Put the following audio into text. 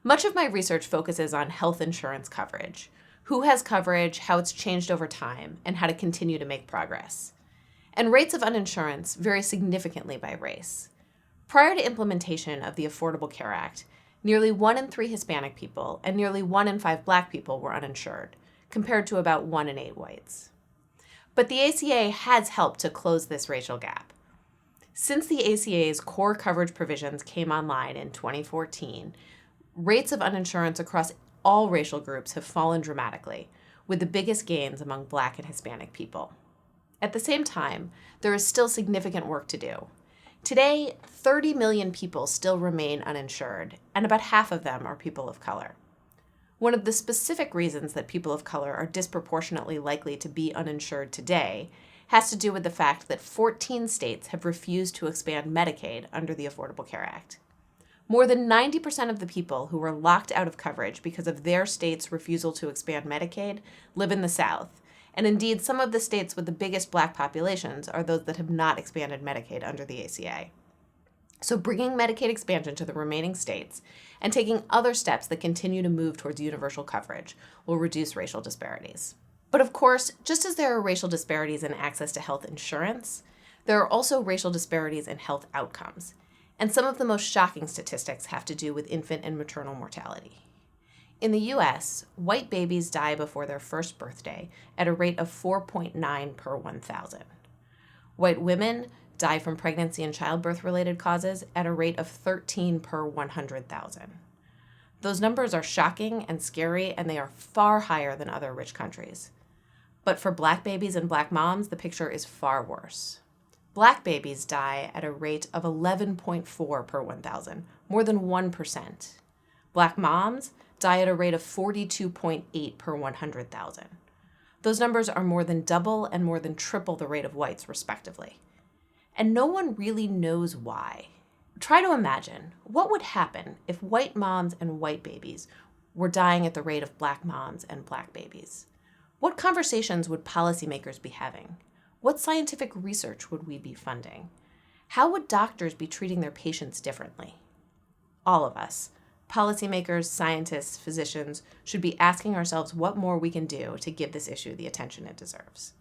Much of my research focuses on health insurance coverage, who has coverage, how it's changed over time, and how to continue to make progress. And rates of uninsurance vary significantly by race. Prior to implementation of the Affordable Care Act, nearly 1 in 3 Hispanic people and nearly 1 in 5 Black people were uninsured, compared to about 1 in 8 whites. But the ACA has helped to close this racial gap. Since the ACA's core coverage provisions came online in 2014, rates of uninsurance across all racial groups have fallen dramatically, with the biggest gains among Black and Hispanic people. At the same time, there is still significant work to do. Today, 30 million people still remain uninsured, and about half of them are people of color. One of the specific reasons that people of color are disproportionately likely to be uninsured today has to do with the fact that 14 states have refused to expand Medicaid under the Affordable Care Act. More than 90% of the people who were locked out of coverage because of their state's refusal to expand Medicaid live in the South, and indeed some of the states with the biggest Black populations are those that have not expanded Medicaid under the ACA. So bringing Medicaid expansion to the remaining states and taking other steps that continue to move towards universal coverage will reduce racial disparities. But of course, just as there are racial disparities in access to health insurance, there are also racial disparities in health outcomes. And some of the most shocking statistics have to do with infant and maternal mortality. In the US, white babies die before their first birthday at a rate of 4.9 per 1,000. White women die from pregnancy and childbirth-related causes at a rate of 13 per 100,000. Those numbers are shocking and scary, and they are far higher than other rich countries. But for Black babies and Black moms, the picture is far worse. Black babies die at a rate of 11.4 per 1,000, more than 1%. Black moms die at a rate of 42.8 per 100,000. Those numbers are more than double and more than triple the rate of whites, respectively. And no one really knows why. Try to imagine what would happen if white moms and white babies were dying at the rate of Black moms and Black babies. What conversations would policymakers be having? What scientific research would we be funding? How would doctors be treating their patients differently? All of us, policymakers, scientists, physicians, should be asking ourselves what more we can do to give this issue the attention it deserves.